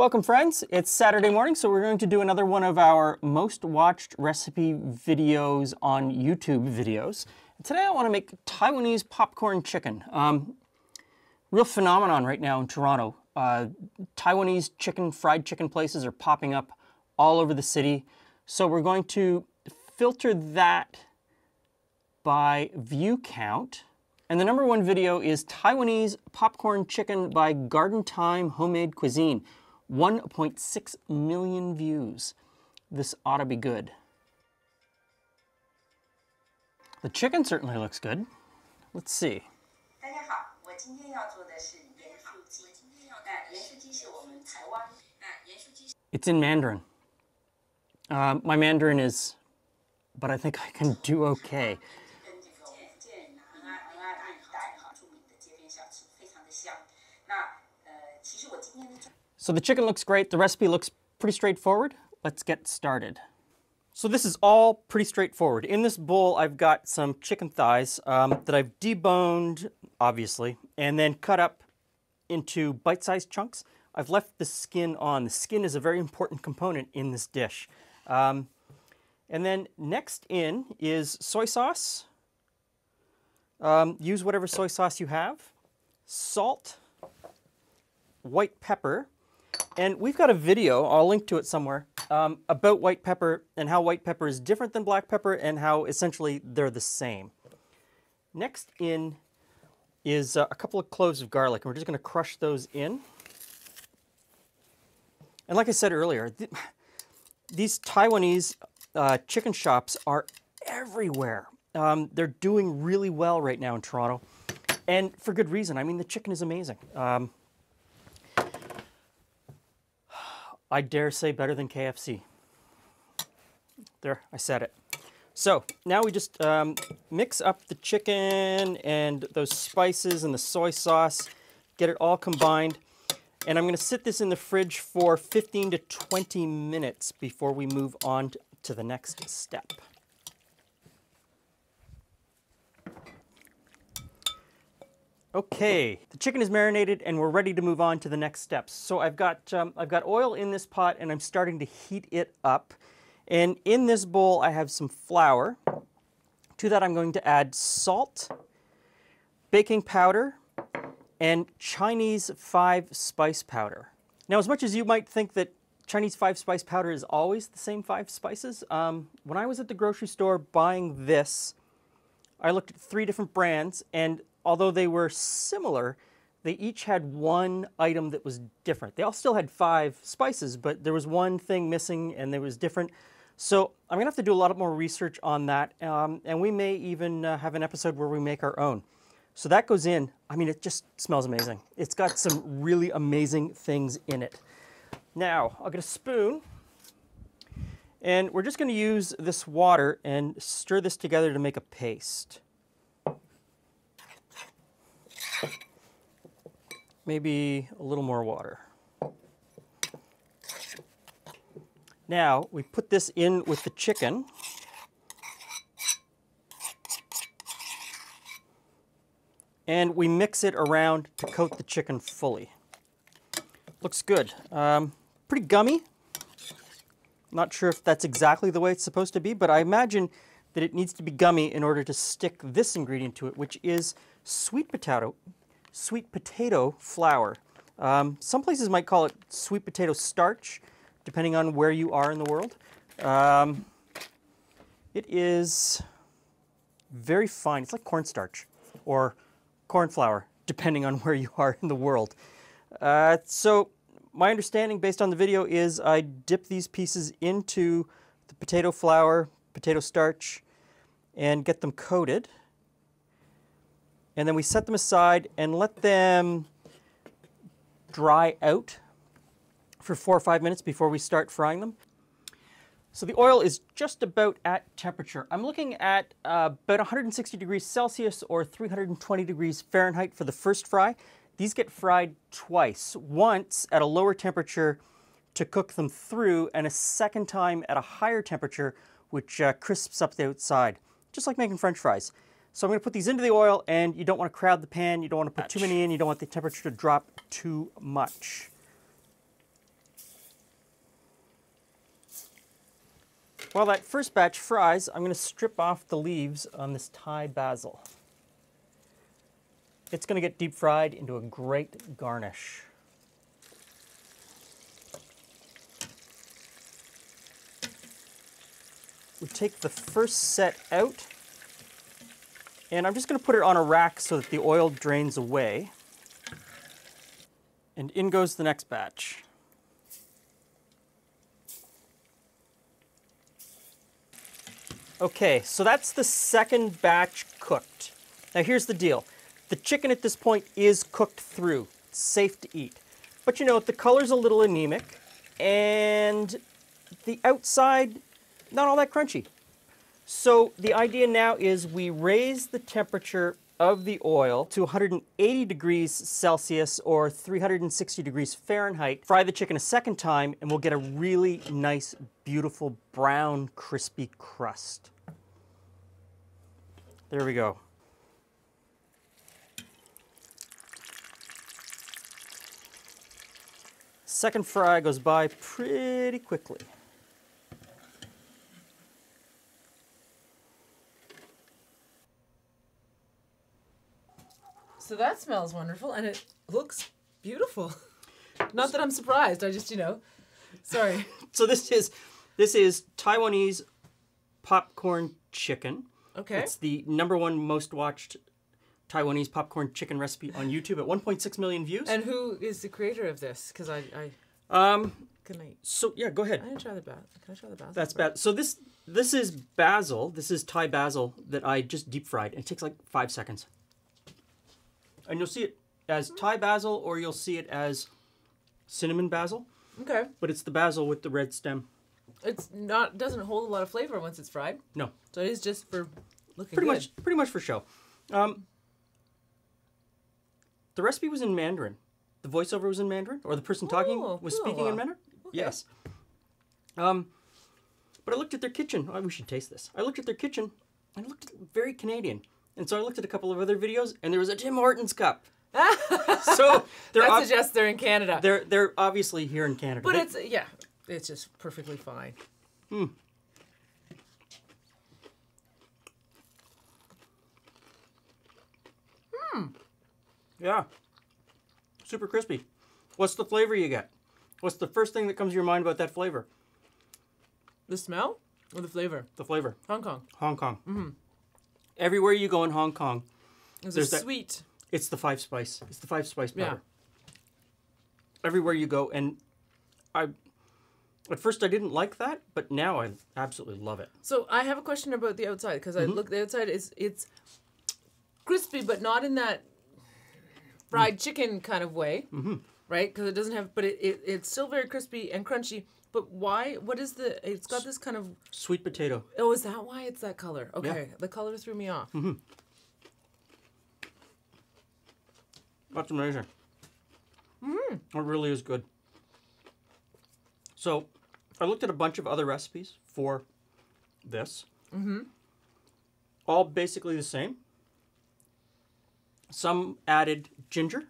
Welcome friends, it's Saturday morning, so we're going to do another one of our most watched recipe videos on YouTube videos. And today I want to make Taiwanese popcorn chicken. Real phenomenon right now in Toronto. Taiwanese chicken, fried chicken places are popping up all over the city. So we're going to filter that by view count. And the number one video is Taiwanese popcorn chicken by Garden Time Homemade Cuisine. 1.6 million views. This ought to be good. The chicken certainly looks good. Let's see. It's in Mandarin. My Mandarin is, but I think I can do okay. So the chicken looks great, the recipe looks pretty straightforward. Let's get started. So this is all pretty straightforward. In this bowl I've got some chicken thighs that I've deboned, obviously, and then cut up into bite-sized chunks. I've left the skin on. The skin is a very important component in this dish. And then next in is soy sauce. Use whatever soy sauce you have. Salt, white pepper, and we've got a video, I'll link to it somewhere, about white pepper and how white pepper is different than black pepper and how essentially they're the same. Next in is a couple of cloves of garlic, and we're just going to crush those in. And like I said earlier, these Taiwanese chicken shops are everywhere. They're doing really well right now in Toronto, and for good reason. I mean, the chicken is amazing. I dare say better than KFC. There, I said it. So now we just mix up the chicken and those spices and the soy sauce, get it all combined. And I'm going to sit this in the fridge for 15 to 20 minutes before we move on to the next step. Okay, the chicken is marinated and we're ready to move on to the next steps. So I've got oil in this pot and I'm starting to heat it up. And in this bowl I have some flour. To that I'm going to add salt, baking powder, and Chinese 5-spice powder. Now, as much as you might think that Chinese 5-spice powder is always the same 5 spices, when I was at the grocery store buying this, I looked at 3 different brands, and although they were similar, they each had one item that was different. They all still had 5 spices, but there was one thing missing and it was different. So I'm gonna have to do a lot more research on that, and we may even have an episode where we make our own. So that goes in. I mean, it just smells amazing. It's got some really amazing things in it. Now, I'll get a spoon, and we're just gonna use this water and stir this together to make a paste. Maybe a little more water. Now we put this in with the chicken. And we mix it around to coat the chicken fully. Looks good. Pretty gummy. Not sure if that's exactly the way it's supposed to be, but I imagine that it needs to be gummy in order to stick this ingredient to it, which is sweet potato flour. Some places might call it sweet potato starch, depending on where you are in the world. It is very fine. It's like cornstarch or corn flour, depending on where you are in the world. So my understanding based on the video is I dip these pieces into the potato flour, potato starch, and get them coated. And then we set them aside and let them dry out for 4 or 5 minutes before we start frying them. So the oil is just about at temperature. I'm looking at about 160 degrees Celsius or 320 degrees Fahrenheit for the first fry. These get fried twice, once at a lower temperature to cook them through, and a second time at a higher temperature, which crisps up the outside, just like making French fries. So I'm going to put these into the oil, and you don't want to crowd the pan, you don't want to put too many in, you don't want the temperature to drop too much. While that first batch fries, I'm going to strip off the leaves on this Thai basil. It's going to get deep fried into a great garnish. We take the first set out, and I'm just going to put it on a rack so that the oil drains away. And in goes the next batch. Okay, so that's the second batch cooked. Now here's the deal. The chicken at this point is cooked through. It's safe to eat. But you know, the color's a little anemic, and the outside, not all that crunchy. So the idea now is we raise the temperature of the oil to 180 degrees Celsius or 360 degrees Fahrenheit. Fry the chicken a second time, and we'll get a really nice, beautiful, brown, crispy crust. There we go. Second fry goes by pretty quickly. So that smells wonderful, and it looks beautiful. Not that I'm surprised. I just, sorry. So this is Taiwanese popcorn chicken. Okay. It's the #1 most watched Taiwanese popcorn chicken recipe on YouTube at 1.6 million views. And who is the creator of this? Because So yeah, go ahead. Can I try the basil? That's bad. So this is basil. This is Thai basil that I just deep fried. It takes like 5 seconds. And you'll see it as Thai basil, or you'll see it as cinnamon basil. Okay. But it's the basil with the red stem. Doesn't hold a lot of flavor once it's fried. No. So it is just for looking Pretty much for show. The recipe was in Mandarin. The voiceover was in Mandarin, or the person talking was speaking in Mandarin. Okay. Yes. But I looked at their kitchen. Oh, we should taste this. I looked at their kitchen, and it looked very Canadian. And so I looked at a couple of other videos, and there was a Tim Hortons cup. So that suggests they're in Canada. They're obviously here in Canada. But it's just perfectly fine. Yeah. Super crispy. What's the flavor you get? What's the first thing that comes to your mind about that flavor? The smell or the flavor? The flavor. Hong Kong. Hong Kong. Mm-hmm. Everywhere you go in Hong Kong, there's sweet. It's the 5 spice. It's the 5 spice powder. Yeah. Everywhere you go, and at first I didn't like that, but now I absolutely love it. So I have a question about the outside, because I look, the outside it's crispy, but not in that fried chicken kind of way, right? Because it doesn't have, but it's still very crispy and crunchy. But why? What is it's got this kind of... Sweet potato. Oh, is that why it's that color? Okay, Yeah. The color threw me off. That's amazing. It really is good. So, I looked at a bunch of other recipes for this. All basically the same. Some added ginger,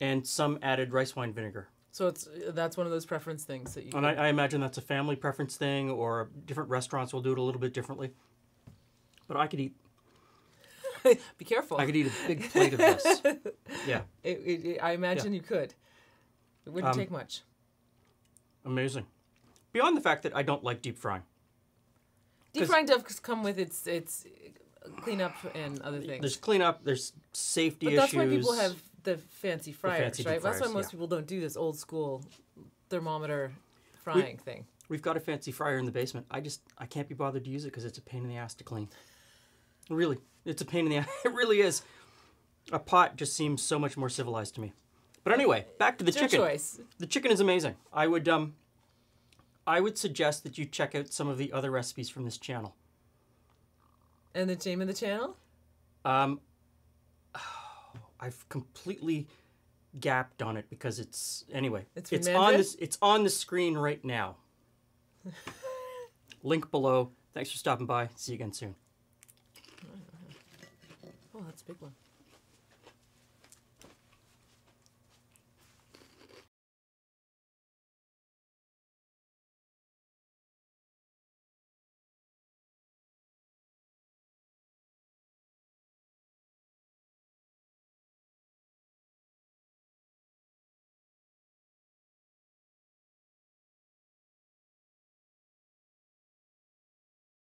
and some added rice wine vinegar. So that's one of those preference things that you... And I imagine that's a family preference thing, or different restaurants will do it a little bit differently. But I could eat... Be careful. I could eat a big plate of this. Yeah. I imagine you could. It wouldn't take much. Amazing. Beyond the fact that I don't like deep frying. Deep frying does come with its cleanup and other things. There's cleanup, there's safety issues. But that's why people have the fancy fryers, fancy deep right? That's why fryers, most people don't do this old school thermometer frying thing. We've got a fancy fryer in the basement. I can't be bothered to use it because it's a pain in the ass to clean. Really, it's a pain in the ass. It really is. A pot just seems so much more civilized to me. But anyway, back to the chicken. Your choice. The chicken is amazing. I would suggest that you check out some of the other recipes from this channel. And the name of the channel? I've completely gapped on it because it's It's on the screen right now. Link below. Thanks for stopping by. See you again soon. Oh, that's a big one.